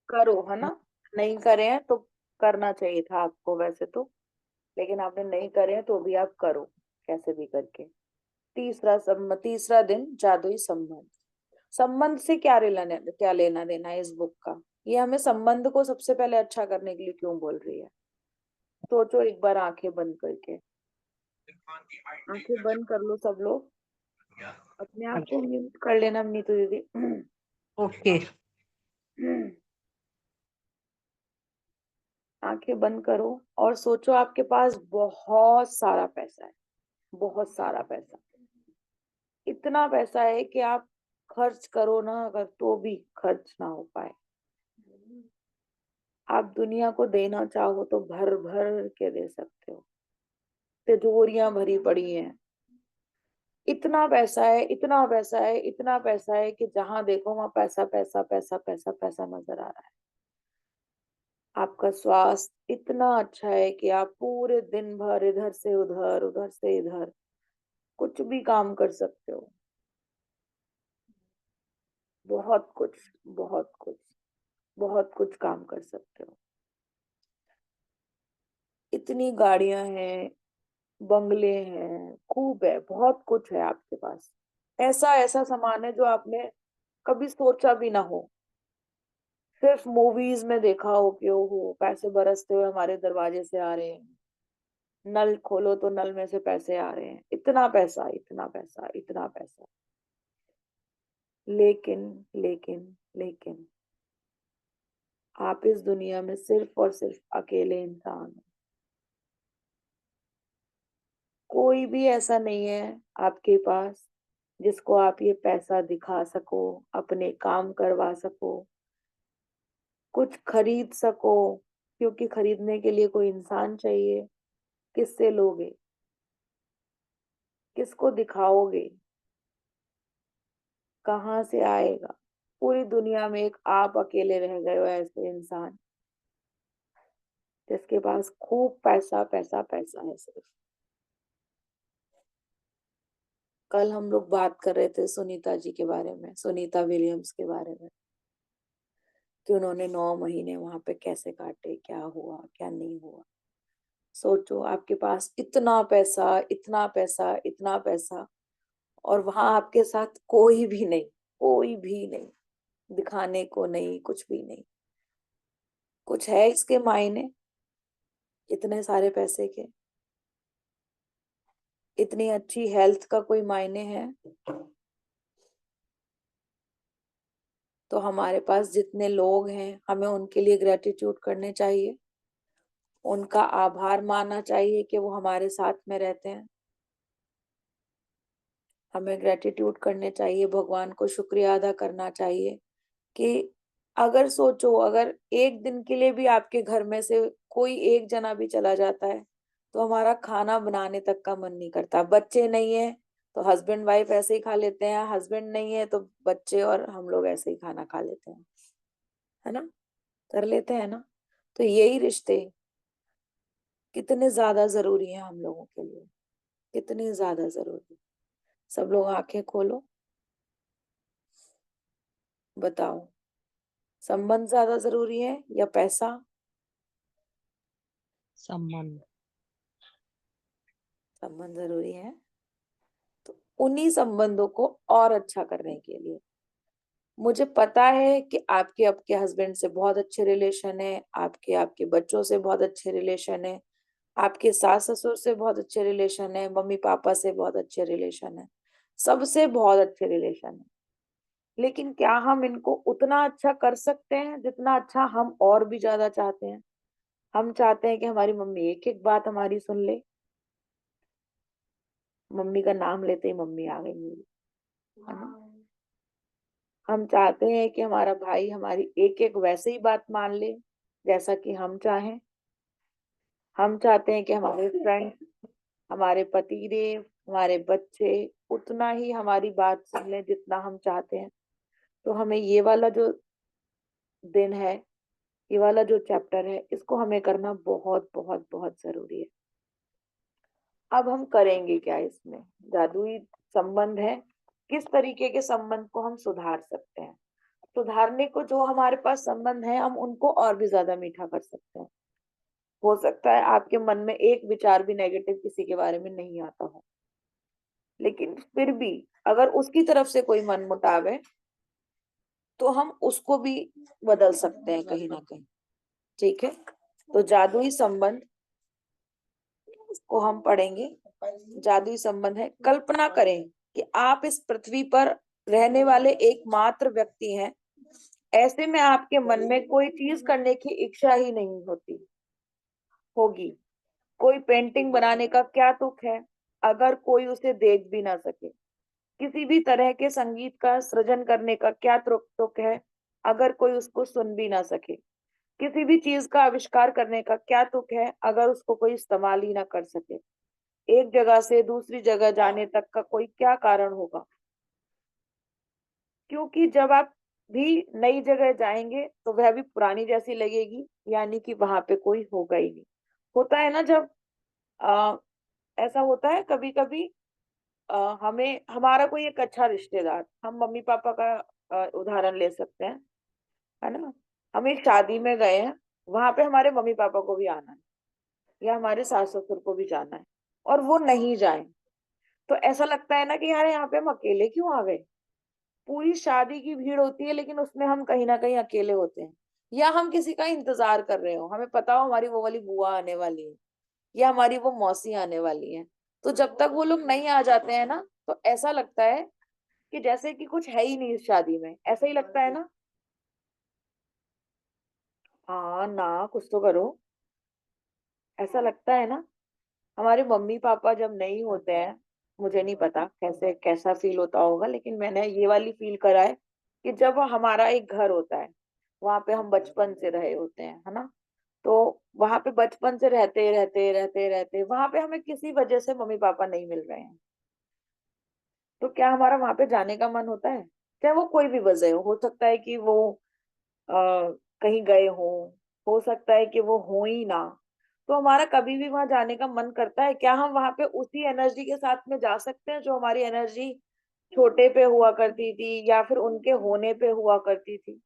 करो, है ना। नहीं करे हैं तो करना चाहिए था आपको वैसे तो, लेकिन आपने नहीं करे हैं तो भी आप करो, कैसे भी करके। तीसरा दिन, जादुई संबंध। संबंध से क्या लेना देना है इस बुक का? ये हमें संबंध को सबसे पहले अच्छा करने के लिए क्यों बोल रही है? सोचो एक बार आंखें बंद करके। आंखें बंद कर लो सब लोग। अपने आप को म्यूट कर लेना नीतू दीदी। ओके। आंखें बंद करो और सोचो आपके पास बहुत सारा पैसा है, बहुत सारा पैसा। इतना पैसा है कि आप खर्च करो ना अगर तो भी खर्च ना हो पाए। आप दुनिया को देना चाहो तो भर भर के दे सकते हो। तिजोरियां भरी पड़ी हैं। इतना पैसा है, इतना पैसा है, इतना पैसा है कि जहां देखो वहां पैसा पैसा पैसा पैसा पैसा नजर आ रहा है। आपका स्वास्थ्य इतना अच्छा है कि आप पूरे दिन भर इधर से उधर, उधर से इधर कुछ भी काम कर सकते हो। बहुत कुछ, बहुत कुछ, बहुत कुछ काम कर सकते हो। इतनी गाड़ियां हैं, बंगले हैं, खूब है, बहुत कुछ है आपके पास। ऐसा ऐसा सामान है जो आपने कभी सोचा भी ना हो। सिर्फ मूवीज में देखा हो कि ओहो पैसे बरसते हुए हमारे दरवाजे से आ रहे हैं, नल खोलो तो नल में से पैसे आ रहे हैं, इतना पैसा, इतना पैसा, इतना पैसा। लेकिन लेकिन लेकिन आप इस दुनिया में सिर्फ और सिर्फ अकेले इंसान हो। कोई भी ऐसा नहीं है आपके पास जिसको आप ये पैसा दिखा सको, अपने काम करवा सको, कुछ खरीद सको, क्योंकि खरीदने के लिए कोई इंसान चाहिए। किससे लोगे? किसको दिखाओगे? कहाँ से आएगा? पूरी दुनिया में एक आप अकेले रह गए हो ऐसे इंसान जिसके पास खूब पैसा पैसा पैसा है सिर्फ। कल हम लोग बात कर रहे थे सुनीता जी के बारे में, सुनीता विलियम्स के बारे में, कि उन्होंने 9 महीने वहां पे कैसे काटे, क्या हुआ क्या नहीं हुआ। सोचो आपके पास इतना पैसा, इतना पैसा, इतना पैसा, और वहां आपके साथ कोई भी नहीं, कोई भी नहीं, दिखाने को नहीं, कुछ भी नहीं। कुछ है इसके मायने इतने सारे पैसे के? इतनी अच्छी हेल्थ का कोई मायने है? तो हमारे पास जितने लोग हैं हमें उनके लिए ग्रेटिट्यूड करने चाहिए, उनका आभार मानना चाहिए कि वो हमारे साथ में रहते हैं। हमें ग्रेटिट्यूड करने चाहिए, भगवान को शुक्रिया अदा करना चाहिए कि अगर सोचो अगर एक दिन के लिए भी आपके घर में से कोई एक जना भी चला जाता है तो हमारा खाना बनाने तक का मन नहीं करता। बच्चे नहीं है तो हस्बैंड वाइफ ऐसे ही खा लेते हैं, हस्बैंड नहीं है तो बच्चे और हम लोग ऐसे ही खाना खा लेते हैं, है ना, कर लेते हैं ना। तो यही रिश्ते कितने ज्यादा जरूरी हैं हम लोगों के लिए, कितने ज्यादा जरूरी। सब लोग आंखें खोलो, बताओ संबंध ज्यादा जरूरी है या पैसा? संबंध। संबंध जरूरी है। तो उन्हीं संबंधों को और अच्छा करने के लिए, मुझे पता है कि आपके आपके हस्बैंड से बहुत अच्छे रिलेशन है, आपके आपके बच्चों से बहुत अच्छे रिलेशन है, आपके सास ससुर से बहुत अच्छे रिलेशन है, मम्मी पापा से बहुत अच्छे रिलेशन है, सबसे बहुत अच्छे रिलेशन है। लेकिन क्या हम इनको उतना अच्छा कर सकते हैं जितना अच्छा हम और भी ज्यादा चाहते हैं? हम चाहते हैं कि हमारी मम्मी एक एक बात हमारी सुन ले। मम्मी का नाम लेते ही मम्मी आ गई मेरी, है ना। हम चाहते हैं कि हमारा भाई हमारी एक एक वैसे ही बात मान ले जैसा कि हम चाहें। हम चाहते हैं कि हमारे फ्रेंड, हमारे पति देव, हमारे बच्चे उतना ही हमारी बात सुन लें जितना हम चाहते हैं। तो हमें ये वाला जो दिन है, ये वाला जो चैप्टर है, इसको हमें करना बहुत बहुत बहुत जरूरी है। अब हम करेंगे क्या इसमें? जादुई संबंध है, किस तरीके के संबंध को हम सुधार सकते हैं? सुधारने को जो हमारे पास संबंध है, हम उनको और भी ज्यादा मीठा कर सकते हैं। हो सकता है आपके मन में एक विचार भी नेगेटिव किसी के बारे में नहीं आता हो, लेकिन फिर भी अगर उसकी तरफ से कोई मन मुटाव है, तो हम उसको भी बदल सकते हैं कहीं ना कहीं। ठीक है, तो जादुई संबंध को हम पढ़ेंगे। जादुई संबंध है, कल्पना करें कि आप इस पृथ्वी पर रहने वाले एकमात्र व्यक्ति हैं। ऐसे में आपके मन में कोई चीज करने की इच्छा ही नहीं होगी। कोई पेंटिंग बनाने का क्या तुक है अगर कोई उसे देख भी ना सके। किसी भी तरह के संगीत का सृजन करने का क्या तुक है अगर कोई उसको सुन भी ना सके। किसी भी चीज का आविष्कार करने का क्या तुक है अगर उसको कोई इस्तेमाल ही ना कर सके। एक जगह से दूसरी जगह जाने तक का कोई क्या कारण होगा, क्योंकि जब आप भी नई जगह जाएंगे तो वह भी पुरानी जैसी लगेगी, यानी कि वहां पे कोई होगा ही नहीं। होता है ना, जब आ, ऐसा होता है कभी कभी, हमें हमारा कोई एक अच्छा रिश्तेदार, हम मम्मी पापा का उदाहरण ले सकते हैं, है ना। हम एक शादी में गए हैं, वहां पे हमारे मम्मी पापा को भी आना है या हमारे सास ससुर को भी जाना है, और वो नहीं जाए, तो ऐसा लगता है ना कि यार यहाँ पे हम अकेले क्यों आ गए। पूरी शादी की भीड़ होती है लेकिन उसमें हम कहीं ना कहीं अकेले होते हैं। या हम किसी का इंतजार कर रहे हो, हमें पता हो हमारी वो वाली बुआ आने वाली है या हमारी वो मौसी आने वाली है, तो जब तक वो लोग नहीं आ जाते हैं ना, तो ऐसा लगता है कि जैसे कि कुछ है ही नहीं इस शादी में, ऐसा ही लगता है ना। हाँ ना, कुछ तो करो। ऐसा लगता है ना। हमारे मम्मी पापा जब नहीं होते हैं, मुझे नहीं पता कैसे कैसा फील होता होगा, लेकिन मैंने ये वाली फील करा है कि जब हमारा एक घर होता है, वहां पे हम बचपन से रहे होते हैं, है ना। तो वहां पे बचपन से रहते रहते रहते रहते वहां पे हमें किसी वजह से मम्मी पापा नहीं मिल रहे हैं, तो क्या हमारा वहां पे जाने का मन होता है? चाहे वो कोई भी वजह हो सकता है कि वो आ, कहीं गए हो सकता है कि वो हो ही ना, तो हमारा कभी भी वहां जाने का मन करता है? क्या हम वहां पे उसी एनर्जी के साथ में जा सकते हैं जो हमारी एनर्जी छोटे पे हुआ करती थी या फिर उनके होने पे हुआ करती थी?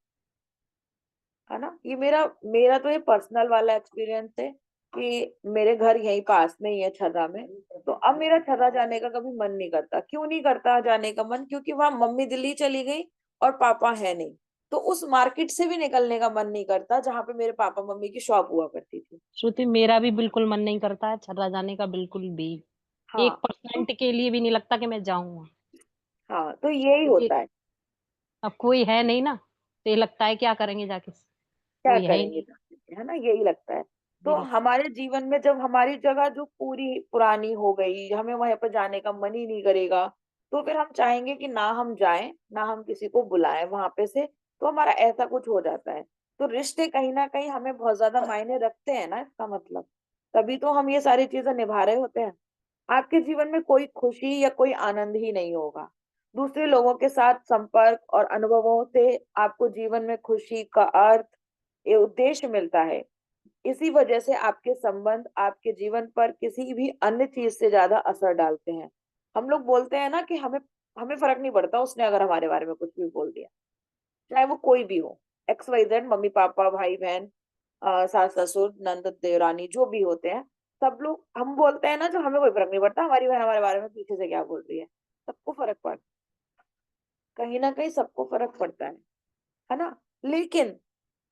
है ना। ये मेरा मेरा तो ये पर्सनल वाला एक्सपीरियंस है कि मेरे घर यहीं पास में ही है, छर्रा में। तो अब मेरा छर्रा जाने का कभी मन नहीं करता। क्यों नहीं करता जाने का मन? क्योंकि वहां मम्मी दिल्ली चली गई और पापा है नहीं, तो उस मार्केट से भी निकलने का मन नहीं करता जहां पे मेरे पापा मम्मी की शॉप हुआ करती थी। श्रुति, मेरा भी बिल्कुल मन नहीं करता है छर्रा जाने का, बिल्कुल भी। हाँ। एक तो परसेंट के लिए भी नहीं लगता कि मैं जाऊंगा। हाँ, तो यही क्योंकि होता है। अब कोई है नहीं ना, तो ये लगता है क्या करेंगे जाके, क्या कोई है ही करेंगे नहीं। जाके, है ना, यही लगता है। तो बिल्कुल। हमारे जीवन में जब हमारी जगह जो पूरी पुरानी हो गई, हमें वहां पर जाने का मन ही नहीं करेगा, तो फिर हम चाहेंगे कि ना हम जाएं ना हम किसी को बुलाएं वहां पे से। तो हमारा ऐसा कुछ हो जाता है। तो रिश्ते कहीं ना कहीं हमें बहुत ज्यादा मायने रखते हैं ना, इसका मतलब तभी तो हम ये सारी चीजें निभा रहे होते हैं। आपके जीवन में कोई खुशी या कोई आनंद ही नहीं होगा। दूसरे लोगों के साथ संपर्क और अनुभवों से आपको जीवन में खुशी का अर्थ, ये उद्देश्य मिलता है। इसी वजह से आपके संबंध आपके जीवन पर किसी भी अन्य चीज से ज्यादा असर डालते हैं। हम लोग बोलते हैं ना कि हमें हमें फर्क नहीं पड़ता उसने अगर हमारे बारे में कुछ भी बोल दिया, चाहे वो कोई भी हो, x Y Z, mummy papa भाई बहन, सास ससुर नंद देवरानी जो भी होते हैं, सब लोग हम बोलते हैं ना, जो हमें कोई फर्क नहीं पड़ता हमारी बहन हमारे बारे में पीछे से क्या बोल रही है। सबको फर्क पड़ता, कहीं ना कहीं सबको फर्क पड़ता है ना। लेकिन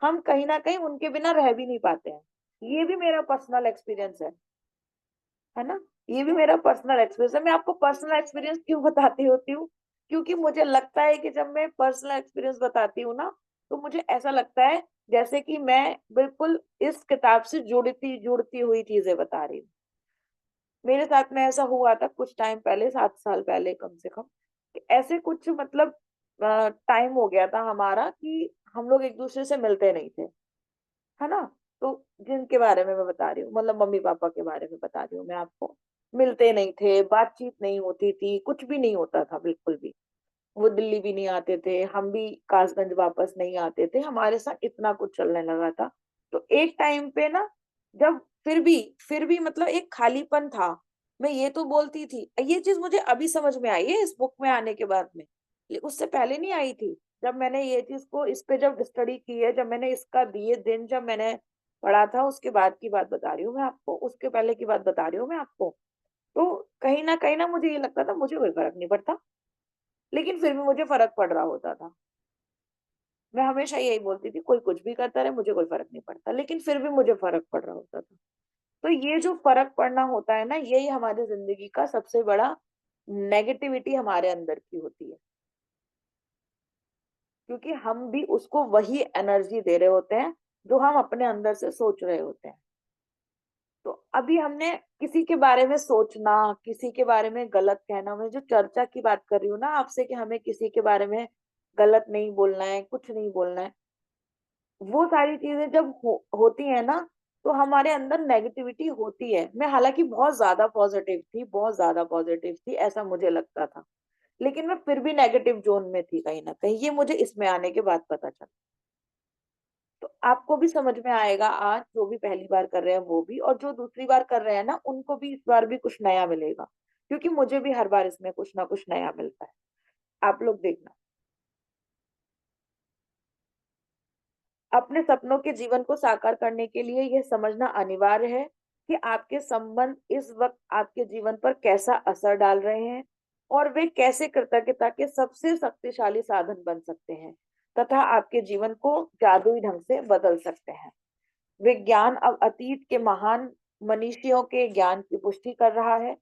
हम कहीं ना कहीं उनके बिना रह भी नहीं पाते हैं। ये भी मेरा पर्सनल एक्सपीरियंस है ना। ये भी मेरा पर्सनल एक्सपीरियंस है। मैं आपको पर्सनल एक्सपीरियंस क्यों बताती होती हूँ? क्योंकि मुझे लगता है कि जब मैं पर्सनल एक्सपीरियंस बताती हूँ ना, तो मुझे ऐसा लगता है जैसे कि मैं बिल्कुल इस किताब से जुड़ती जुड़ती हुई चीजें बता रही हूँ। मेरे साथ में ऐसा हुआ था कुछ टाइम पहले, 7 साल पहले कम से कम, कि ऐसे कुछ मतलब टाइम हो गया था हमारा कि हम लोग एक दूसरे से मिलते नहीं थे, है ना। तो जिनके बारे में मैं बता रही हूँ, मतलब मम्मी पापा के बारे में बता रही हूँ मैं आपको, मिलते नहीं थे, बातचीत नहीं होती थी, कुछ भी नहीं होता था बिल्कुल भी। वो दिल्ली भी नहीं आते थे, हम भी कासगंज वापस नहीं आते थे, हमारे साथ इतना कुछ चलने लगा था। तो एक टाइम पे ना, जब फिर भी मतलब एक खालीपन था। मैं ये तो बोलती थी, ये चीज मुझे अभी समझ में आई है इस बुक में आने के बाद में, उससे पहले नहीं आई थी। जब मैंने ये चीज को इस पे जब स्टडी की है, जब मैंने इसका दिए दिन जब मैंने पढ़ा था, उसके बाद की बात बता रही हूँ मैं आपको, उसके पहले की बात बता रही हूँ मैं आपको। तो कहीं ना मुझे ये लगता था मुझे कोई फर्क नहीं पड़ता, लेकिन फिर भी मुझे फर्क पड़ रहा होता था। मैं हमेशा यही बोलती थी कोई कुछ भी करता रहे, मुझे कोई फर्क नहीं पड़ता, लेकिन फिर भी मुझे फर्क पड़ रहा होता था। तो ये जो फर्क पड़ना होता है ना, यही हमारी जिंदगी का सबसे बड़ा नेगेटिविटी हमारे अंदर की होती है, क्योंकि हम भी उसको वही एनर्जी दे रहे होते हैं जो हम अपने अंदर से सोच रहे होते हैं। तो अभी हमने किसी के बारे में सोचना, किसी के बारे में गलत कहना, मैं जो चर्चा की बात कर रही हूँ ना आपसे, कि हमें किसी के बारे में गलत नहीं बोलना है, कुछ नहीं बोलना है, वो सारी चीजें जब होती है ना, तो हमारे अंदर नेगेटिविटी होती है। मैं हालांकि बहुत ज्यादा पॉजिटिव थी, बहुत ज्यादा पॉजिटिव थी, ऐसा मुझे लगता था, लेकिन मैं फिर भी नेगेटिव जोन में थी कहीं ना कहीं, ये मुझे इसमें आने के बाद पता चला। तो आपको भी समझ में आएगा आज, जो भी पहली बार कर रहे हैं वो भी, और जो दूसरी बार कर रहे हैं ना, उनको भी इस बार भी कुछ नया मिलेगा, क्योंकि मुझे भी हर बार इसमें कुछ ना कुछ नया मिलता है। आप लोग देखना। अपने सपनों के जीवन को साकार करने के लिए यह समझना अनिवार्य है कि आपके संबंध इस वक्त आपके जीवन पर कैसा असर डाल रहे हैं, और वे कैसे कृतज्ञता के सबसे शक्तिशाली साधन बन सकते हैं, तथा आपके जीवन को जादुई ढंग से बदल सकते हैं। विज्ञान अब अतीत के महान मनीषियों के ज्ञान की पुष्टि कर रहा है।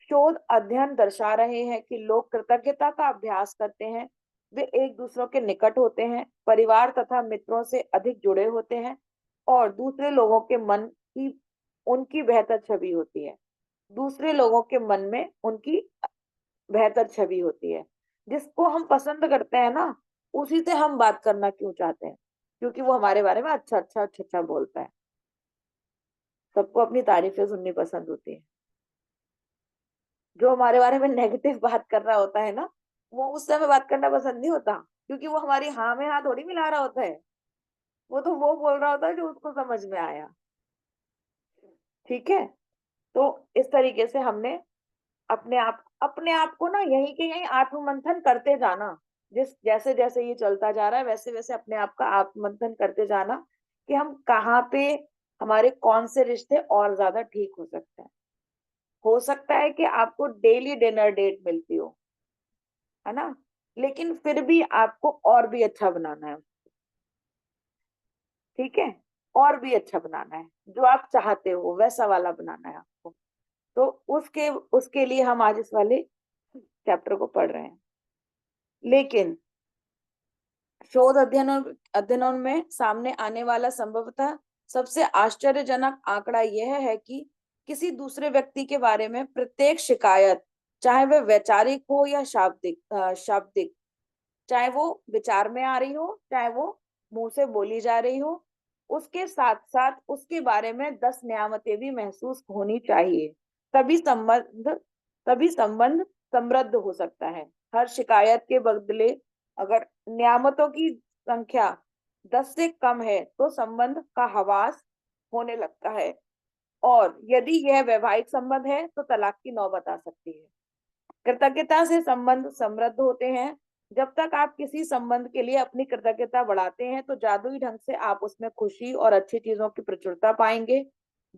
शोध अध्ययन दर्शा रहे हैं कि लोग कृतज्ञता का अभ्यास करते हैं, वे एक दूसरों के निकट होते हैं, परिवार तथा मित्रों से अधिक जुड़े होते हैं, और दूसरे लोगों के मन की उनकी बेहतर छवि होती है। दूसरे लोगों के मन में उनकी बेहतर छवि होती है। जिसको हम पसंद करते हैं ना, उसी से हम बात करना क्यों चाहते हैं? क्योंकि वो हमारे बारे में अच्छा बोलता है। सबको अपनी तारीफें सुननी पसंद होती है। जो हमारे बारे में नेगेटिव बात कर रहा होता है ना, वो उससे हमें बात करना पसंद नहीं होता, क्योंकि वो हमारी हाँ में हाँ थोड़ी मिला रहा होता है। वो तो वो बोल रहा होता है जो उसको समझ में आया। ठीक है। तो इस तरीके से हमने अपने आप को ना यहीं के यहीं आत्ममंथन करते जाना। जिस जैसे जैसे ये चलता जा रहा है, वैसे वैसे अपने आप का आत्ममंथन करते जाना, कि हम कहाँ पे, हमारे कौन से रिश्ते और ज्यादा ठीक हो सकते हैं। हो सकता है कि आपको डेली डिनर डेट मिलती हो, है ना, लेकिन फिर भी आपको और भी अच्छा बनाना है। ठीक है। और भी अच्छा बनाना है, जो आप चाहते हो वैसा वाला बनाना है आपको। तो उसके उसके लिए हम आज इस वाले चैप्टर को पढ़ रहे हैं। लेकिन शोध अध्ययनों में सामने आने वाला संभवतः सबसे आश्चर्यजनक आंकड़ा यह है कि किसी दूसरे व्यक्ति के बारे में प्रत्येक शिकायत, चाहे वह वैचारिक हो या शाब्दिक, चाहे वो विचार में आ रही हो, चाहे वो मुंह से बोली जा रही हो, उसके साथ साथ उसके बारे में 10 नियामतें भी महसूस होनी चाहिए। तभी संबंध तभी संबंध समृद्ध हो सकता है। हर शिकायत के बदले अगर नियामतों की संख्या 10 से कम है, तो संबंध का हवास होने लगता है, और यदि यह वैवाहिक संबंध है तो तलाक की नौबत आ सकती है। कृतज्ञता से संबंध समृद्ध होते हैं। जब तक आप किसी संबंध के लिए अपनी कृतज्ञता बढ़ाते हैं, तो जादुई ढंग से आप उसमें खुशी और अच्छी चीजों की प्रचुरता पाएंगे।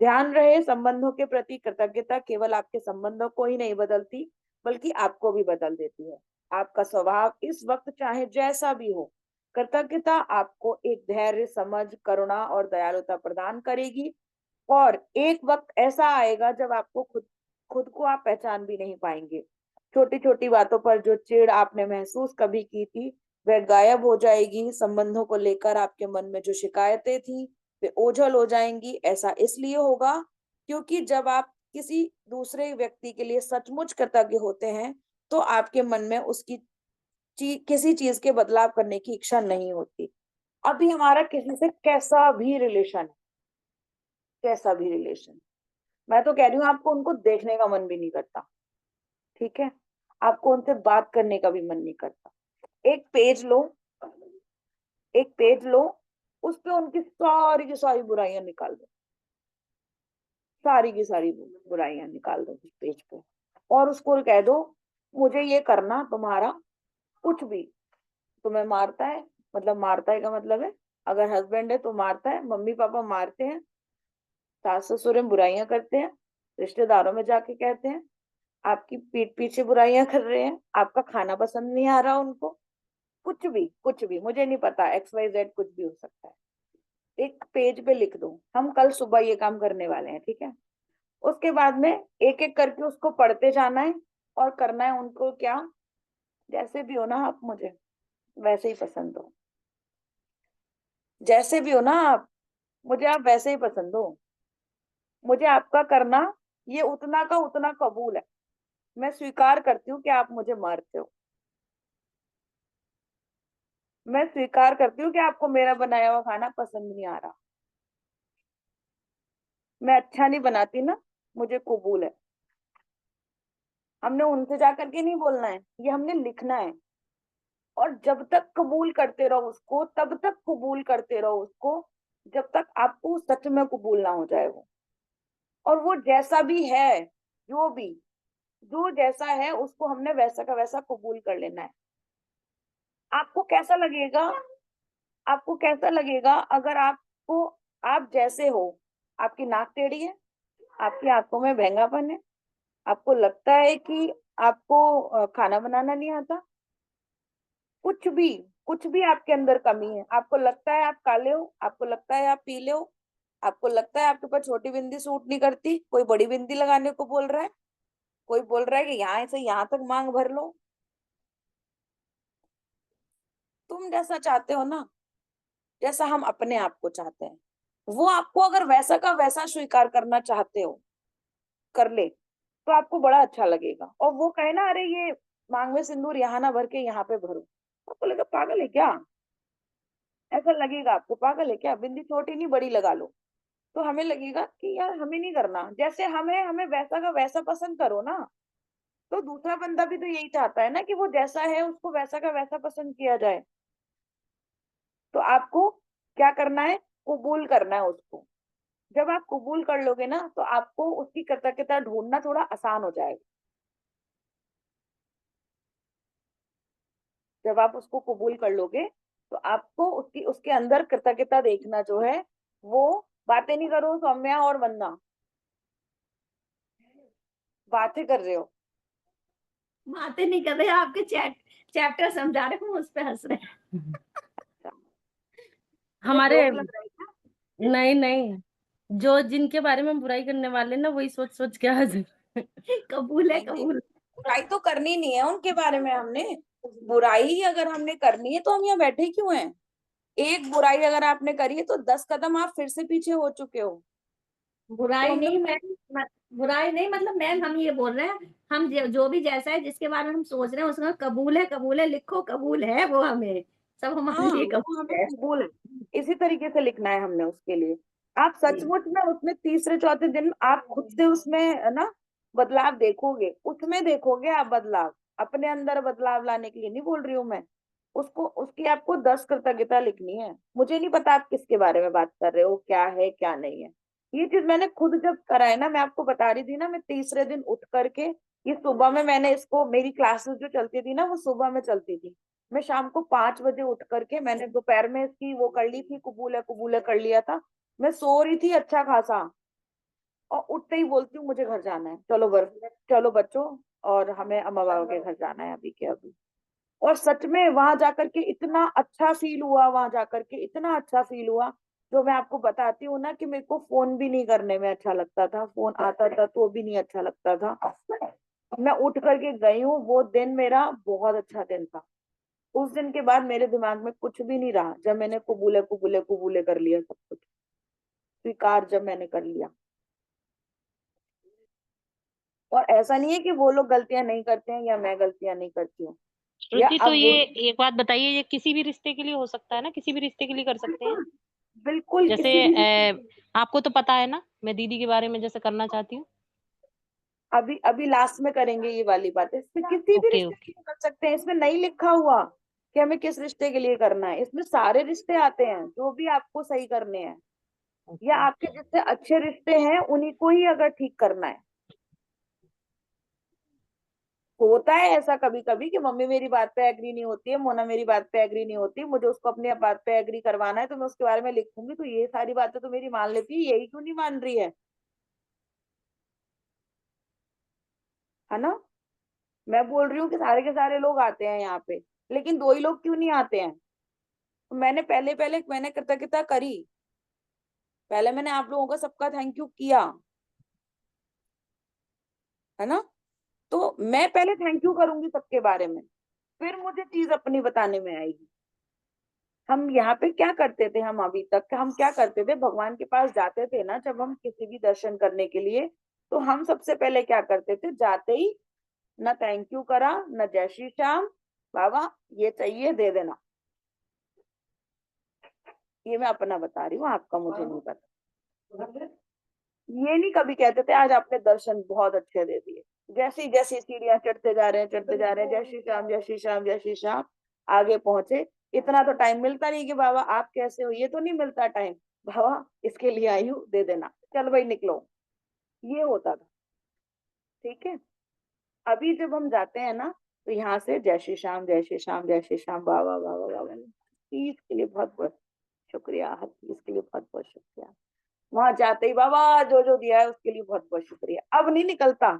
ध्यान रहे, संबंधों के प्रति कृतज्ञता केवल आपके संबंधों को ही नहीं बदलती, बल्कि आपको भी बदल देती है। आपका स्वभाव इस वक्त चाहे जैसा भी हो, कृतज्ञता आपको एक धैर्य, समझ, करुणा और दयालुता प्रदान करेगी। और एक वक्त ऐसा आएगा जब आपको खुद खुद को आप पहचान भी नहीं पाएंगे। छोटी छोटी बातों पर जो चिढ़ आपने महसूस कभी की थी, वह गायब हो जाएगी। संबंधों को लेकर आपके मन में जो शिकायतें थी, वे ओझल हो जाएंगी। ऐसा इसलिए होगा क्योंकि जब आप किसी दूसरे व्यक्ति के लिए सचमुच कृतज्ञ होते हैं, तो आपके मन में किसी चीज के बदलाव करने की इच्छा नहीं होती। अभी हमारा किसी से कैसा भी रिलेशन, मैं तो कह रही हूँ आपको उनको देखने का मन भी नहीं करता। ठीक है। आपको उनसे बात करने का भी मन नहीं करता। एक पेज लो, एक पेज लो, उस पे उनकी सारी की सारी बुराइयां निकाल दो, सारी की सारी बुराइयां निकाल दो उस पेज पे, और उसको कह दो मुझे ये करना तुम्हारा कुछ भी, तुम्हें मारता है, मतलब मारता है का मतलब है, अगर हस्बैंड है तो मारता है, मम्मी पापा मारते हैं, सास ससुर में बुराइयां करते हैं, रिश्तेदारों में जाके कहते हैं, आपकी पीठ पीछे बुराइयां कर रहे हैं, आपका खाना पसंद नहीं आ रहा उनको, कुछ भी मुझे नहीं पता, XYZ कुछ भी हो सकता है, एक पेज पे लिख दो, हम कल सुबह ये काम करने वाले हैं, ठीक है। उसके बाद में एक एक करके उसको पढ़ते जाना है, और करना है उनको क्या, जैसे भी हो ना आप मुझे वैसे ही पसंद हो, जैसे भी हो ना आप मुझे, आप वैसे ही पसंद हो, मुझे आपका करना ये उतना का उतना कबूल है, मैं स्वीकार करती हूँ कि आप मुझे मारते हो, मैं स्वीकार करती हूँ कि आपको मेरा बनाया हुआ खाना पसंद नहीं आ रहा, मैं अच्छा नहीं बनाती ना, मुझे कबूल है। हमने उनसे जा करके नहीं बोलना है, ये हमने लिखना है, और जब तक कबूल करते रहो उसको, तब तक कबूल करते रहो उसको, जब तक आपको सच में कबूल ना हो जाए वो, और वो जैसा भी है, जो भी, जो जैसा है उसको हमने वैसा का वैसा कबूल कर लेना है। आपको कैसा लगेगा, आपको कैसा लगेगा अगर आपको, आप जैसे हो, आपकी नाक टेढ़ी है, आपकी आंखों में भेंगापन है, आपको लगता है कि आपको खाना बनाना नहीं आता, कुछ भी, कुछ भी आपके अंदर कमी है, आपको लगता है आप काले हो, आपको लगता है आप पीले हो, आपको लगता है आपके ऊपर छोटी बिंदी सूट नहीं करती, कोई बड़ी बिंदी लगाने को बोल रहा है, कोई बोल रहा है कि यहाँ से यहाँ तक मांग भर लो, तुम जैसा चाहते हो ना, जैसा हम अपने आप को चाहते हैं, वो आपको अगर वैसा का वैसा स्वीकार करना चाहते हो, कर ले, तो आपको बड़ा अच्छा लगेगा, और वो कहे ना, अरे ये मांग में सिंदूर यहाँ ना भर के यहाँ पे भरो, आपको लगेगा पागल है क्या, ऐसा लगेगा आपको पागल है क्या, बिंदी छोटी नहीं बड़ी लगा लो, तो हमें लगेगा कि यार हमें नहीं करना, जैसे हमें हमें वैसा का वैसा पसंद करो ना, तो दूसरा बंदा भी तो यही चाहता है ना कि वो जैसा है उसको वैसा का वैसा पसंद किया जाए, तो आपको क्या करना है, कबूल करना है उसको, जब आप कबूल कर लोगे ना तो आपको उसकी कृतज्ञता ढूंढना थोड़ा आसान हो जाएगा, जब आप उसको कबूल कर लोगे तो आपको उसकी, उसके अंदर कृतज्ञता देखना जो है वो, बातें नहीं करो सौम्या और वंदना, बातें कर रहे हो, बातें नहीं कर रहे, आपके चैप्टर समझा रहे हूँ, उस पे हंस रहे हैं। अच्छा, मुझे हमारे जोक लग रहा है क्या, नहीं नहीं, जो जिनके बारे में बुराई करने वाले ना वही सोच सोच के हंस रहे हैं। कबूल है, नहीं नहीं, कबूल। बुराई तो करनी नहीं है उनके बारे में हमने, बुराई ही अगर हमने करनी है तो हम यहाँ बैठे क्यों हैं, एक बुराई अगर आपने करी है तो 10 कदम आप फिर से पीछे हो चुके हो, तो बुराई हमने, नहीं मैम, बुराई नहीं मतलब मैम, हम ये बोल रहे हैं, हम जो भी जैसा है जिसके बारे में हम सोच रहे हैं उसका कबूल है, लिखो कबूल है वो हमें, सब हमारे हाँ लिए वो हमें कबूल है। कबूल है, इसी तरीके से लिखना है हमने उसके लिए, आप जी। सचमुच में उसमें तीसरे चौथे दिन आप खुद से उसमें है ना बदलाव देखोगे, उसमें देखोगे आप बदलाव, अपने अंदर बदलाव लाने के लिए नहीं बोल रही हूँ मैं, उसको, उसकी आपको 10 कृतज्ञता लिखनी है, मुझे नहीं पता आप किसके बारे में बात कर रहे हो, क्या है क्या नहीं है, ये चीज मैंने खुद जब करा है ना, मैं आपको बता रही थी ना, मैं तीसरे दिन उठ करके, ये सुबह में मैंने इसको, मेरी क्लासेस जो चलती थी ना वो सुबह में चलती थी, मैं शाम को 5 बजे उठ करके मैंने दोपहर में इसकी वो कर ली थी, कबूल है कर लिया था, मैं सो रही थी अच्छा खासा, और उठते ही बोलती हूँ मुझे घर जाना है, चलो चलो बच्चों, और हमें अम्मा बाबा के घर जाना है अभी के अभी, और सच में वहां जाकर के इतना अच्छा फील हुआ, वहां जाकर के इतना अच्छा फील हुआ, जो मैं आपको बताती हूँ ना कि मेरे को फोन भी नहीं करने में अच्छा लगता था, फोन आता था तो भी नहीं अच्छा लगता था, मैं उठ करके गई हूँ, वो दिन मेरा बहुत अच्छा दिन था, उस दिन के बाद मेरे दिमाग में कुछ भी नहीं रहा, जब मैंने कबूले कर लिया सब कुछ, स्वीकार जब मैंने कर लिया, और ऐसा नहीं है कि वो लोग गलतियां नहीं करते हैं या मैं गलतियां नहीं करती हूँ, या श्रुति, तो अब वो, ये एक बात बताइए, ये किसी भी रिश्ते के लिए हो सकता है ना, किसी भी रिश्ते के लिए कर सकते हैं? बिल्कुल, बिल्कुल जैसे किसी भी, आपको तो पता है ना मैं दीदी के बारे में जैसे करना चाहती हूँ। अभी अभी लास्ट में करेंगे ये वाली बातें, इसमें किसी भी ओके रिश्ते के ओके लिए कर सकते हैं, इसमें नहीं लिखा हुआ कि हमें किस रिश्ते के लिए करना है, इसमें सारे रिश्ते आते हैं जो भी आपको सही करने हैं, या ओके। आपके जिससे अच्छे रिश्ते हैं उन्हीं को ही अगर ठीक करना है, होता है ऐसा कभी कभी कि मम्मी मेरी बात पे एग्री नहीं होती है, मोना मेरी बात पे एग्री नहीं होती, मुझे उसको अपनी बात पे एग्री करवाना है तो मैं उसके बारे में लिखूंगी, तो ये सारी बातें तो मेरी मान लेती है, यही क्यों नहीं मान रही है ना। मैं बोल रही हूँ कि सारे के सारे लोग आते हैं यहाँ पे, लेकिन दो ही लोग क्यों नहीं आते हैं। तो मैंने पहले पहले मैंने कृतज्ञता करी, पहले मैंने आप लोगों का सबका थैंक यू किया, है ना। तो मैं पहले थैंक यू करूंगी सबके बारे में, फिर मुझे चीज अपनी बताने में आएगी। हम यहाँ पे क्या करते थे, हम अभी तक हम क्या करते थे, भगवान के पास जाते थे ना जब हम किसी भी दर्शन करने के लिए, तो हम सबसे पहले क्या करते थे, जाते ही न थैंक यू करा न जय श्री श्याम, बाबा ये चाहिए दे देना। ये मैं अपना बता रही हूँ, आपका मुझे नहीं पता। ये नहीं कभी कहते थे आज आपने दर्शन बहुत अच्छे दे दिए, जैसी जैसी सीढ़ियां चढ़ते जा रहे हैं चढ़ते जा रहे हैं, जय श्री श्याम जय श्री श्याम जय श्री श्याम, आगे पहुंचे। इतना तो टाइम मिलता नहीं कि बाबा आप कैसे हो, ये तो नहीं मिलता टाइम, बाबा इसके लिए आई हूँ दे देना, चल भाई निकलो, ये होता था। ठीक है, अभी जब हम जाते हैं ना तो यहाँ से जय श्री श्याम जय श्री श्याम जय श्री श्याम, बाबा बाबा बाबा, चीज के लिए बहुत बहुत शुक्रिया, हर चीज के लिए बहुत बहुत शुक्रिया। वहां जाते ही बाबा जो जो दिया है उसके लिए बहुत बहुत शुक्रिया, अब नहीं निकलता।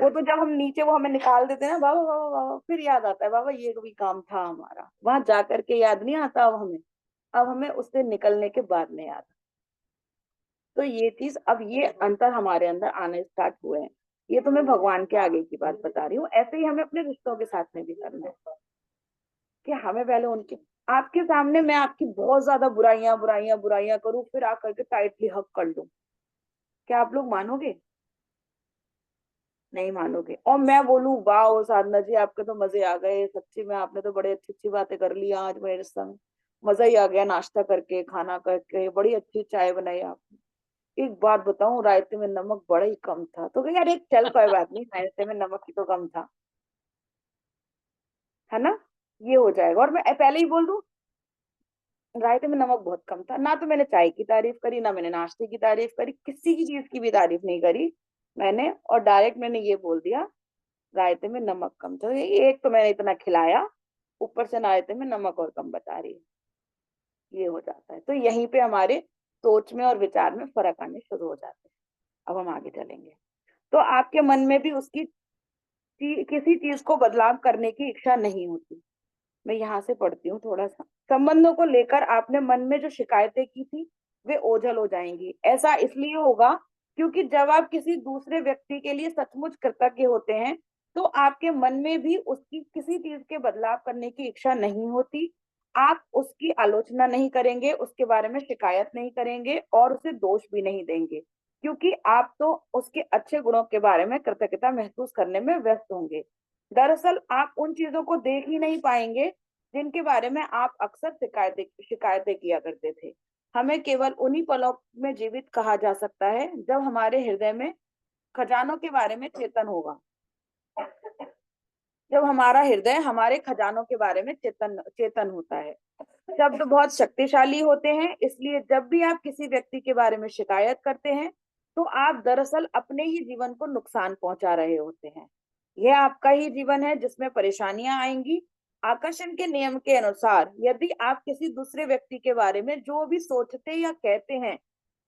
वो तो जब हम नीचे वो हमें निकाल देते हैं ना, बाबा बाबा बाबा, फिर याद आता है बाबा ये भी काम था हमारा, वहां जा करके याद नहीं आता अब हमें, अब हमें उससे निकलने के बाद में याद। तो ये चीज, अब ये अंतर हमारे अंदर आने स्टार्ट हुए हैं। ये तो मैं भगवान के आगे की बात बता रही हूँ, ऐसे ही हमें अपने रिश्तों के साथ में भी करना है कि हमें पहले उनके, आपके सामने मैं आपकी बहुत ज्यादा बुराइयां बुराइयां बुराइयां करूं, फिर आकर के टाइटली हक कर लूं, क्या आप लोग मानोगे? नहीं मानोगे। और मैं बोलूं वाह साधना जी आपके तो मजे आ गए, सच्ची में आपने तो बड़े अच्छी अच्छी बातें कर ली आज मेरे संग, मजा ही आ गया, नाश्ता करके खाना करके, बड़ी अच्छी चाय बनाई आपने। एक बात बताऊं, रायते में नमक बड़ा ही कम था, तो कहा, यार एक चल कोई बात नहीं, रायते में नमक ही तो कम था, है ना। ये हो जाएगा, और मैं पहले ही बोल दूं रायते में नमक बहुत कम था, ना तो मैंने चाय की तारीफ करी ना मैंने नाश्ते की तारीफ करी, किसी की चीज की भी तारीफ नहीं करी मैंने, और डायरेक्ट मैंने ये बोल दिया रायते में नमक कम था। एक तो मैंने इतना खिलाया, ऊपर से रायते में नमक और कम बता रही है, ये हो जाता है। तो यहीं पे हमारे सोच में और विचार में फर्क आने शुरू हो जाते हैं। अब हम आगे चलेंगे, तो आपके मन में भी उसकी किसी चीज को बदलाव करने की इच्छा नहीं होती। मैं यहाँ से पढ़ती हूँ थोड़ा सा, संबंधों को लेकर आपने मन में जो शिकायतें की थी वे ओझल हो जाएंगी। ऐसा इसलिए होगा क्योंकि जब आप किसी दूसरे व्यक्ति के लिए सचमुच कृतज्ञ होते हैं तो आपके मन में भी उसकी किसी चीज के बदलाव करने की इच्छा नहीं होती। आप उसकी आलोचना नहीं करेंगे, उसके बारे में शिकायत नहीं करेंगे और उसे दोष भी नहीं देंगे, क्योंकि आप तो उसके अच्छे गुणों के बारे में कृतज्ञता महसूस करने में व्यस्त होंगे। दरअसल आप उन चीजों को देख ही नहीं पाएंगे जिनके बारे में आप अक्सर शिकायतें शिकायतें किया करते थे। हमें केवल उन्हीं पलों में जीवित कहा जा सकता है जब हमारे हृदय में खजानों के बारे में चेतन होगा, जब हमारा हृदय हमारे खजानों के बारे में चेतन चेतन होता है। शब्द बहुत शक्तिशाली होते हैं, इसलिए जब भी आप किसी व्यक्ति के बारे में शिकायत करते हैं तो आप दरअसल अपने ही जीवन को नुकसान पहुंचा रहे होते हैं। यह आपका ही जीवन है जिसमें परेशानियां आएंगी। आकर्षण के नियम के अनुसार यदि आप किसी दूसरे व्यक्ति के बारे में जो भी सोचते या कहते हैं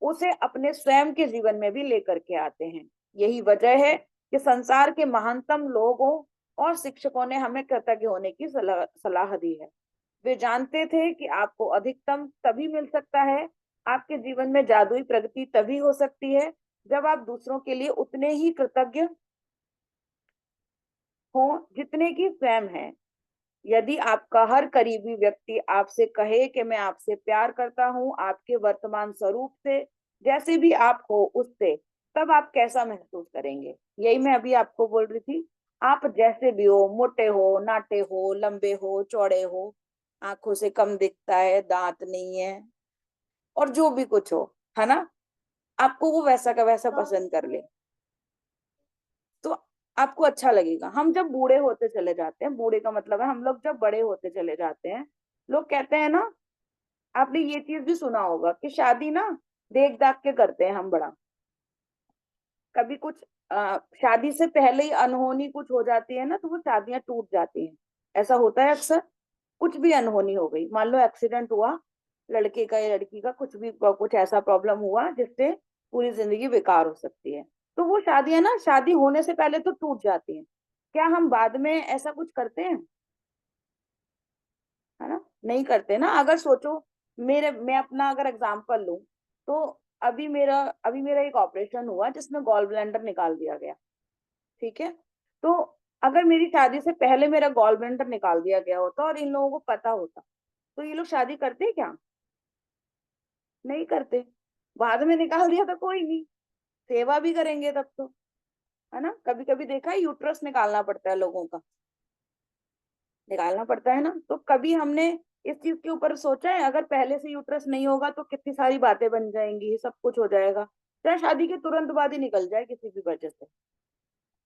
उसे अपने स्वयं के जीवन में भी लेकर के आते हैं। यही वजह है कि संसार के महानतम लोगों और शिक्षकों ने हमें कृतज्ञ होने की सलाह दी है। वे जानते थे कि आपको अधिकतम तभी मिल सकता है, आपके जीवन में जादुई प्रगति तभी हो सकती है जब आप दूसरों के लिए उतने ही कृतज्ञ हो जितने की स्वयं हैं। यदि आपका हर करीबी व्यक्ति आपसे कहे कि मैं आपसे प्यार करता हूँ आपके वर्तमान स्वरूप से, जैसे भी आप हो उससे, तब आप कैसा महसूस करेंगे? यही मैं अभी आपको बोल रही थी। आप जैसे भी हो, मोटे हो, नाटे हो, लंबे हो, चौड़े हो, आंखों से कम दिखता है, दांत नहीं है, और जो भी कुछ हो, है ना, आपको वो वैसा का वैसा पसंद कर ले तो आपको अच्छा लगेगा। हम जब बूढ़े होते चले जाते हैं, बूढ़े का मतलब है हम लोग जब बड़े होते चले जाते हैं, लोग कहते हैं ना, आपने ये चीज भी सुना होगा कि शादी ना देख दाख के करते हैं हम बड़ा, कभी कुछ शादी से पहले ही अनहोनी कुछ हो जाती है ना, तो वो शादियां टूट जाती हैं। ऐसा होता है अक्सर। कुछ भी अनहोनी हो गई, मान लो एक्सीडेंट हुआ लड़के का या लड़की का, कुछ भी कुछ ऐसा प्रॉब्लम हुआ जिससे पूरी जिंदगी बेकार हो सकती है, तो वो शादियां ना शादी होने से पहले तो टूट जाती हैं। क्या हम बाद में ऐसा कुछ करते हैं? है ना, नहीं करते ना। अगर सोचो, मैं अपना अगर एग्जांपल लूं, तो अभी मेरा एक ऑपरेशन हुआ जिसमें गॉल ब्लैंडर निकाल दिया गया। ठीक है। तो अगर मेरी शादी से पहले मेरा गॉल ब्लैंडर निकाल दिया गया होता और इन लोगों को पता होता, तो ये लोग शादी करते क्या? नहीं करते। बाद में निकाल दिया तो कोई नहीं, सेवा भी करेंगे तब तो। है ना, कभी कभी देखा है यूट्रस निकालना पड़ता है लोगों का, निकालना पड़ता है ना। तो कभी हमने इस चीज के ऊपर सोचा है, अगर पहले से यूट्रस नहीं होगा तो कितनी सारी बातें बन जाएंगी, सब कुछ हो जाएगा, चाहे शादी के तुरंत बाद ही निकल जाए किसी भी वजह से,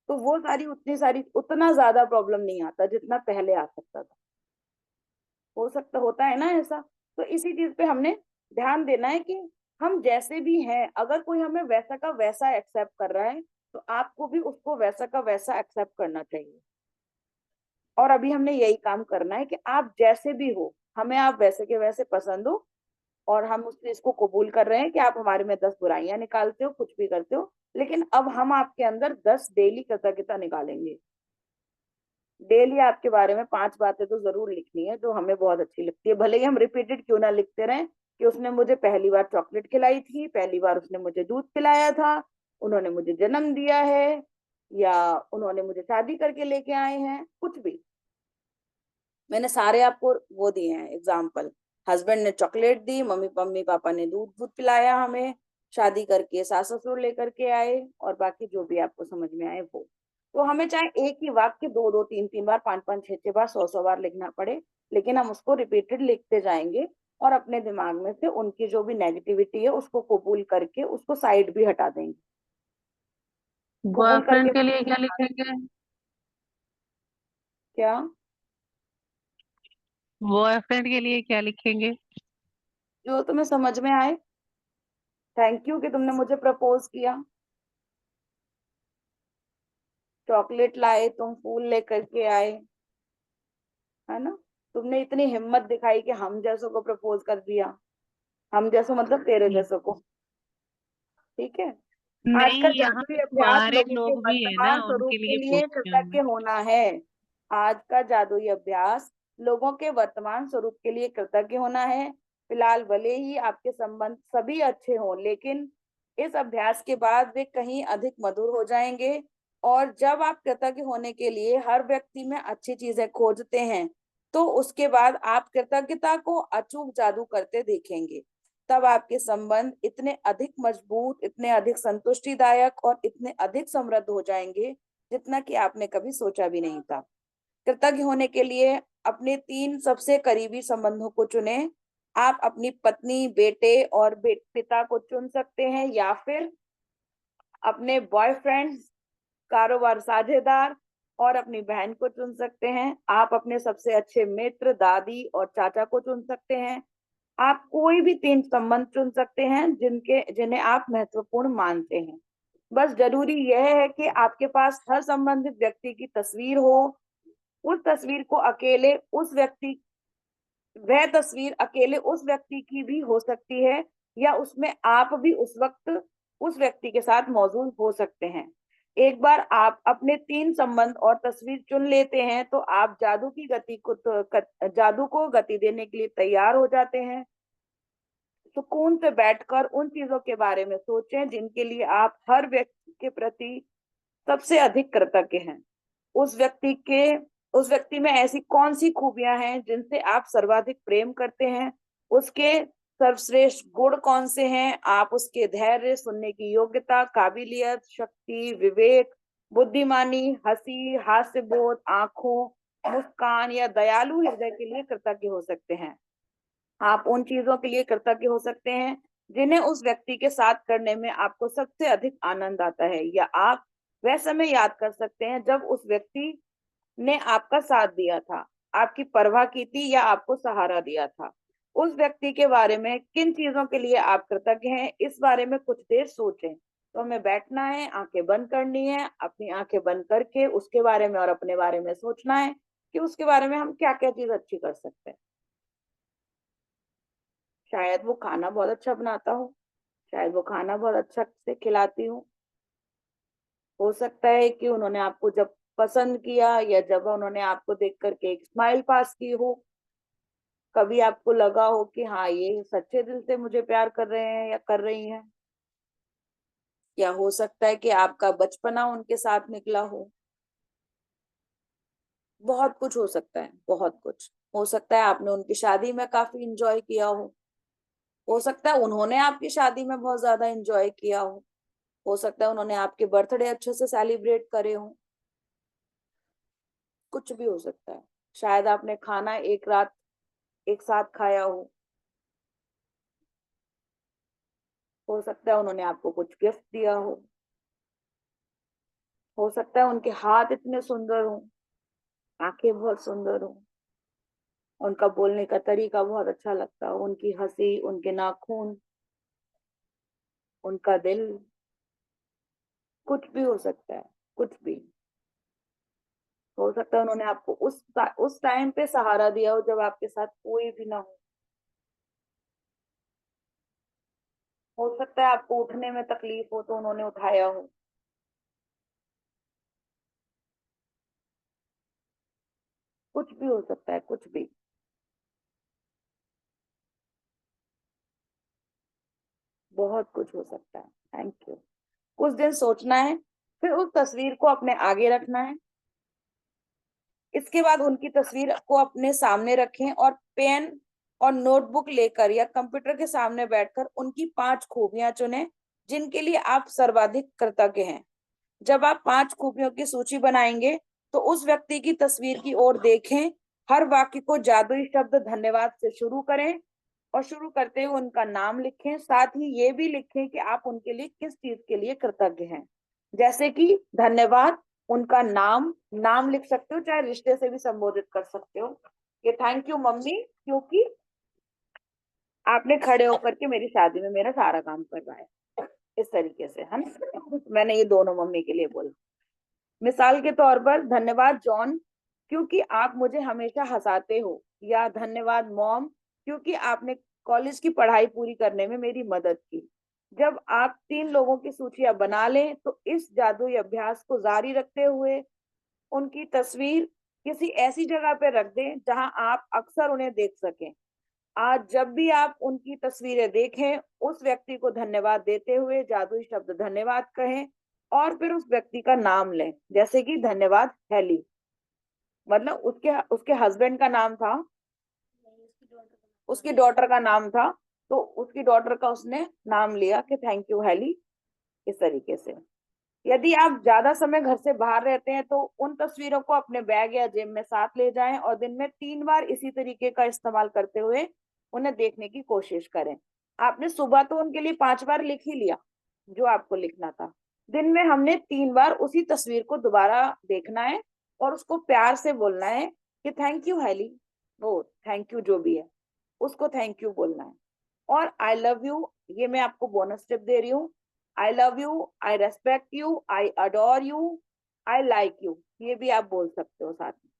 तो वो सारी उतनी सारी उतना ज्यादा प्रॉब्लम नहीं आता जितना पहले आ सकता था। हो सकता होता है ना ऐसा। तो इसी चीज पे हमने ध्यान देना है कि हम जैसे भी हैं, अगर कोई हमें वैसा का वैसा एक्सेप्ट कर रहा है, तो आपको भी उसको वैसा का वैसा एक्सेप्ट करना चाहिए। और अभी हमने यही काम करना है कि आप जैसे भी हो, हमें आप वैसे के वैसे पसंद हो, और हम उस चीज को कबूल कर रहे हैं कि आप हमारे में 10 बुराइयां निकालते हो, कुछ भी करते हो, लेकिन अब हम आपके अंदर 10 डेली कृतज्ञता निकालेंगे। डेली आपके बारे में 5 बातें तो जरूर लिखनी है जो हमें बहुत अच्छी लगती है, भले ही हम रिपीटेड क्यों ना लिखते रहें, कि उसने मुझे पहली बार चॉकलेट खिलाई थी, पहली बार उसने मुझे दूध पिलाया था, उन्होंने मुझे जन्म दिया है, या उन्होंने मुझे शादी करके लेके आए हैं, कुछ भी। मैंने सारे आपको वो दिए हैं एग्जाम्पल। हस्बैंड ने चॉकलेट दी, मम्मी मम्मी पापा ने दूध दूध पिलाया हमें, शादी करके सास ससुर लेकर के आए, और बाकी जो भी आपको समझ में आए वो। तो हमें चाहे एक ही वाक्य दो दो तीन तीन बार, पांच पांच छह छह बार, सौ सौ बार लिखना पड़े, लेकिन हम उसको रिपीटेड लिखते जाएंगे, और अपने दिमाग में से उनकी जो भी नेगेटिविटी है उसको कबूल करके उसको साइड भी हटा देंगे। कबूल करके बॉयफ्रेंड के लिए क्या लिखेंगे? क्या? बॉयफ्रेंड के लिए क्या लिखेंगे? जो तुम्हें समझ में आए। थैंक यू कि तुमने मुझे प्रपोज किया, चॉकलेट लाए तुम, फूल लेकर के आए, है ना, तुमने इतनी हिम्मत दिखाई कि हम जैसों को प्रपोज कर दिया। हम जैसो मतलब तेरे नहीं, जैसों को। ठीक है। आज नहीं, का यहाँ जादुई पे अभ्यास कुंवारे लोगों के लोग भी है ना, वर्तमान स्वरूप उनके के लिए लिए पूछ रही हूँ कृतज्ञ मैं। होना है। आज का जादुई अभ्यास लोगों के वर्तमान स्वरूप के लिए कृतज्ञ होना है। फिलहाल भले ही आपके संबंध सभी अच्छे हों, लेकिन इस अभ्यास के बाद वे कहीं अधिक मधुर हो जाएंगे। और जब आप कृतज्ञ होने के लिए हर व्यक्ति में अच्छी चीजें खोजते हैं, तो उसके बाद आप कृतज्ञता को अचूक जादू करते देखेंगे। तब आपके संबंध इतने अधिक मजबूत, इतने अधिक संतुष्टिदायक और इतने अधिक समृद्ध हो जाएंगे, जितना कि आपने कभी सोचा भी नहीं था। कृतज्ञ होने के लिए अपने 3 सबसे करीबी संबंधों को चुने। आप अपनी पत्नी, बेटे और पिता को चुन सकते हैं, या फिर अपने बॉयफ्रेंड, कारोबार साझेदार और अपनी बहन को चुन सकते हैं। आप अपने सबसे अच्छे मित्र, दादी और चाचा को चुन सकते हैं। आप कोई भी 3 संबंध चुन सकते हैं जिन्हें आप महत्वपूर्ण मानते हैं। बस जरूरी यह है कि आपके पास हर संबंधित व्यक्ति की तस्वीर हो। उस तस्वीर को अकेले उस व्यक्ति वह तस्वीर अकेले उस व्यक्ति की भी हो सकती है, या उसमें आप भी उस वक्त उस व्यक्ति के साथ मौजूद हो सकते हैं। एक बार आप अपने 3 संबंध और तस्वीर चुन लेते हैं, तो आप जादू को गति देने के लिए तैयार हो जाते हैं। सुकून से बैठकर उन चीजों के बारे में सोचें जिनके लिए आप हर व्यक्ति के प्रति सबसे अधिक कृतज्ञ हैं। उस व्यक्ति के उस व्यक्ति में ऐसी कौन सी खूबियां हैं जिनसे आप सर्वाधिक प्रेम करते हैं? उसके सर्वश्रेष्ठ गुण कौन से हैं? आप उसके धैर्य, सुनने की योग्यता, काबिलियत, शक्ति, विवेक, बुद्धिमानी, हंसी, हास्य बोध, आंखों, मुस्कान या दयालु हृदय के लिए कृतज्ञ हो सकते हैं। आप उन चीजों के लिए कृतज्ञ हो सकते हैं जिन्हें उस व्यक्ति के साथ करने में आपको सबसे अधिक आनंद आता है, या आप वह समय याद कर सकते हैं जब उस व्यक्ति ने आपका साथ दिया था, आपकी परवाह की थी, या आपको सहारा दिया था। उस व्यक्ति के बारे में किन चीजों के लिए आप कृतज्ञ हैं, इस बारे में कुछ देर सोचें। तो हमें बैठना है, आंखें बंद करनी है, अपनी आंखें बंद करके उसके बारे में और अपने बारे में सोचना है कि उसके बारे में हम क्या क्या चीज अच्छी कर सकते हैं। शायद वो खाना बहुत अच्छा बनाता हो, शायद वो खाना बहुत अच्छा से खिलाती हो सकता है कि उन्होंने आपको जब पसंद किया या जब उन्होंने आपको देख करके एक स्माइल पास की हो, कभी आपको लगा हो कि हाँ ये सच्चे दिल से मुझे प्यार कर रहे हैं या कर रही हैं। या हो सकता है कि आपका बचपना उनके साथ निकला बहुत कुछ हो सकता है, बहुत कुछ हो सकता है। आपने उनकी शादी में काफी इंजॉय किया हो सकता है उन्होंने आपकी शादी में बहुत ज्यादा इंजॉय किया हो सकता है उन्होंने आपके बर्थडे अच्छे से सेलिब्रेट करे हो, कुछ भी हो सकता है। शायद आपने खाना एक रात एक साथ खाया हो सकता है उन्होंने आपको कुछ गिफ्ट दिया हो सकता है उनके हाथ इतने सुंदर हो, आंखें बहुत सुंदर हो, उनका बोलने का तरीका बहुत अच्छा लगता हो, उनकी हंसी, उनके नाखून, उनका दिल, कुछ भी हो सकता है, कुछ भी हो सकता है। उन्होंने आपको उस टाइम पे सहारा दिया हो जब आपके साथ कोई भी ना हो सकता है आपको उठने में तकलीफ हो तो उन्होंने उठाया हो, कुछ भी हो सकता है, कुछ भी, बहुत कुछ हो सकता है। Thank you. कुछ दिन सोचना है, फिर उस तस्वीर को अपने आगे रखना है। इसके बाद उनकी तस्वीर को अपने सामने रखें और पेन और नोटबुक लेकर या कंप्यूटर के सामने बैठकर उनकी 5 खूबियां चुनें जिनके लिए आप सर्वाधिक कृतज्ञ हैं। जब आप 5 खूबियों की सूची बनाएंगे तो उस व्यक्ति की तस्वीर की ओर देखें। हर वाक्य को जादुई शब्द धन्यवाद से शुरू करें और शुरू करते हुए उनका नाम लिखें। साथ ही ये भी लिखें कि आप उनके लिए किस चीज के लिए कृतज्ञ हैं, जैसे कि धन्यवाद, उनका नाम, नाम लिख सकते हो, चाहे रिश्ते से भी संबोधित कर सकते हो। ये थैंक यू मम्मी, क्योंकि आपने खड़े होकर के मेरी शादी में मेरा सारा काम करवाया, इस तरीके से है ना। मैंने ये दोनों मम्मी के लिए बोला। मिसाल के तौर पर धन्यवाद जॉन, क्योंकि आप मुझे हमेशा हंसाते हो, या धन्यवाद मॉम, क्योंकि आपने कॉलेज की पढ़ाई पूरी करने में मेरी मदद की। जब आप 3 लोगों की सूचियां बना लें तो इस जादुई अभ्यास को जारी रखते हुए उनकी तस्वीर किसी ऐसी जगह पर रख दें जहां आप अक्सर उन्हें देख सकें। आज जब भी आप उनकी तस्वीरें देखें, उस व्यक्ति को धन्यवाद देते हुए जादुई शब्द धन्यवाद कहें और फिर उस व्यक्ति का नाम लें, जैसे कि धन्यवाद हेली, मतलब उसके उसके हस्बैंड का नाम था, उसकी डॉटर का नाम था, तो उसकी डॉटर का उसने नाम लिया कि थैंक यू हेली, इस तरीके से। यदि आप ज्यादा समय घर से बाहर रहते हैं तो उन तस्वीरों को अपने बैग या जेब में साथ ले जाएं और दिन में 3 बार इसी तरीके का इस्तेमाल करते हुए उन्हें देखने की कोशिश करें। आपने सुबह तो उनके लिए 5 बार लिख ही लिया जो आपको लिखना था, दिन में हमने 3 बार उसी तस्वीर को दोबारा देखना है और उसको प्यार से बोलना है कि थैंक यू हेली, वो थैंक यू जो भी है उसको थैंक यू बोलना है। और आई लव यू, ये मैं आपको बोनस टिप दे रही हूँ। आई love you, I respect you, I adore you, I like you, ये भी आप बोल सकते हो साथ में।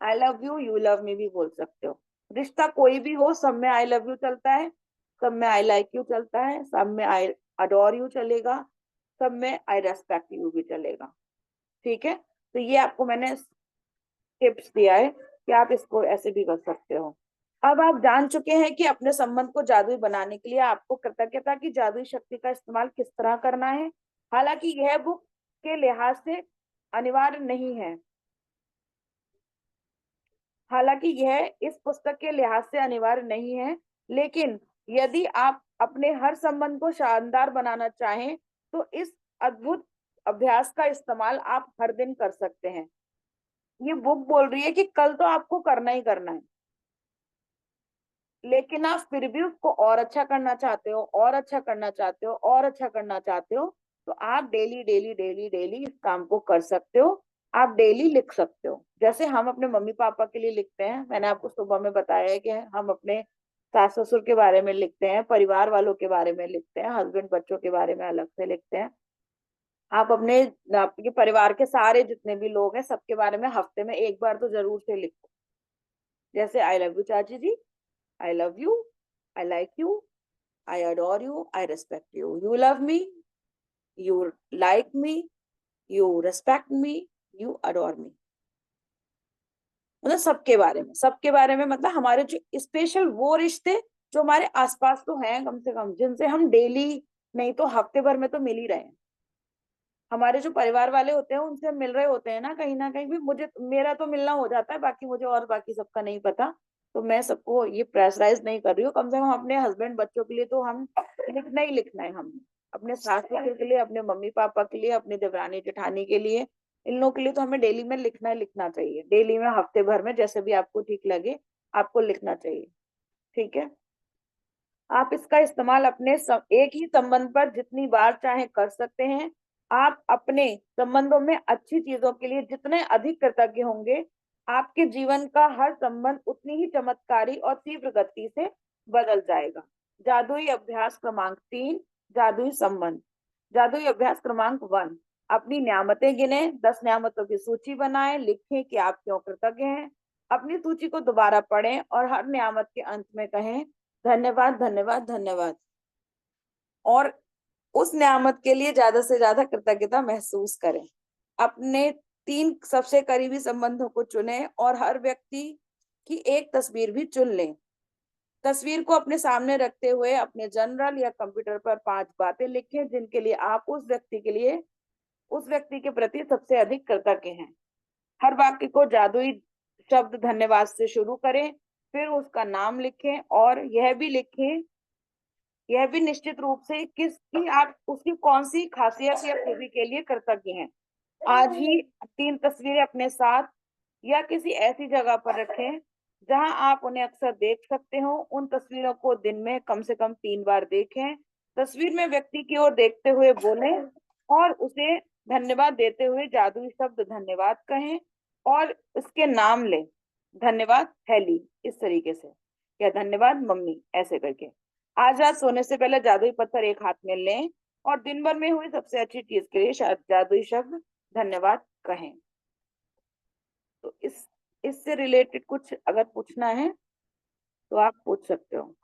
आई लव यू, यू लव मी भी बोल सकते हो। रिश्ता कोई भी हो, सब में आई लव यू चलता है, सब में आई लाइक यू चलता है, सब में आई अडोर यू चलेगा, सब में आई रेस्पेक्ट यू भी चलेगा। ठीक है, तो ये आपको मैंने टिप्स दिया है कि आप इसको ऐसे भी कर सकते हो। अब आप जान चुके हैं कि अपने संबंध को जादुई बनाने के लिए आपको कृतज्ञता की जादुई शक्ति का इस्तेमाल किस तरह करना है। हालांकि यह बुक के लिहाज से अनिवार्य नहीं है, हालांकि यह इस पुस्तक के लिहाज से अनिवार्य नहीं है, लेकिन यदि आप अपने हर संबंध को शानदार बनाना चाहें तो इस अद्भुत अभ्यास का इस्तेमाल आप हर दिन कर सकते हैं। ये बुक बोल रही है कि कल तो आपको करना ही करना है, लेकिन आप फिर भी उसको और अच्छा करना चाहते हो, और अच्छा करना चाहते हो, और अच्छा करना चाहते हो, तो आप डेली डेली डेली डेली इस काम को कर सकते हो। आप डेली लिख सकते हो, जैसे हम अपने मम्मी पापा के लिए लिखते हैं। मैंने आपको सुबह में बताया है कि हम अपने सास ससुर के बारे में लिखते हैं, परिवार वालों के बारे में लिखते हैं, हस्बैंड बच्चों के बारे में अलग से लिखते हैं। आप अपने आपके परिवार के सारे जितने भी लोग हैं सबके बारे में हफ्ते में एक बार तो जरूर से लिखो। जैसे आई लव यू चाची ji, I love you, I like you, I adore you, I respect you, you love me, you like me, you respect me, you adore me. मतलब सबके बारे में मतलब हमारे जो स्पेशल वो रिश्ते जो हमारे आसपास तो हैं कम से कम, जिनसे हम डेली नहीं तो हफ्ते भर में तो मिल ही रहे हैं। हमारे जो परिवार वाले होते हैं उनसे हम मिल रहे होते हैं ना कहीं भी। मुझे मेरा तो मिलना हो जाता है, बाकी मुझे और बाकी सबका नहीं पता। तो मैं सबको ये प्रेशराइज नहीं कर रही हूँ। कम से कम अपने हस्बैंड बच्चों के लिए तो हम लिखना ही लिखना है। हम अपने सास ससुर के लिए, अपने मम्मी पापा के लिए, अपने देवरानी जेठानी के लिए, इन लोगों के लिए तो हमें डेली में लिखना ही लिखना चाहिए। डेली में, हफ्ते भर में, जैसे भी आपको ठीक लगे आपको लिखना चाहिए। ठीक है। आप इसका इस्तेमाल अपने एक ही संबंध पर जितनी बार चाहे कर सकते हैं। आप अपने संबंधों में अच्छी चीजों के लिए जितने अधिक कृतज्ञ होंगे, आपके जीवन का हर संबंध उतनी ही चमत्कारी और तीव्र गति से बदल जाएगा। जादुई अभ्यास क्रमांक 3, जादुई संबंध। जादुई अभ्यास क्रमांक 1, अपनी नियामतें गिने, 10 नियामतों की सूची बनाएं, लिखें कि आप क्यों कृतज्ञ हैं। अपनी सूची को दोबारा पढ़ें और हर नियामत के अंत में कहें धन्यवाद धन्यवाद धन्यवाद। और उस नियामत के लिए ज्यादा से ज्यादा कृतज्ञता महसूस करें। अपने 3 सबसे करीबी संबंधों को चुनें और हर व्यक्ति की एक तस्वीर भी चुन लें। तस्वीर को अपने सामने रखते हुए अपने जर्नल या कंप्यूटर पर 5 बातें लिखें जिनके लिए आप उस व्यक्ति के प्रति सबसे अधिक कृतज्ञ हैं। हर वाक्य को जादुई शब्द धन्यवाद से शुरू करें, फिर उसका नाम लिखें और यह भी निश्चित रूप से किसकी आप उसकी कौन सी खासियत या खूबी के लिए कृतज्ञ हैं। आज ही 3 तस्वीरें अपने साथ या किसी ऐसी जगह पर रखें जहां आप उन्हें अक्सर देख सकते हो। उन तस्वीरों को दिन में कम से कम 3 बार देखें। तस्वीर में व्यक्ति की ओर देखते हुए बोलें और उसे धन्यवाद देते हुए जादुई शब्द धन्यवाद कहें और उसके नाम लें। धन्यवाद हेली, इस तरीके से, या धन्यवाद मम्मी, ऐसे करके। आज रात सोने से पहले जादुई पत्थर एक हाथ में लें और दिन भर में हुई सबसे अच्छी चीज के लिए शायद जादुई शब्द धन्यवाद कहें। तो इससे रिलेटेड कुछ अगर पूछना है तो आप पूछ सकते हो।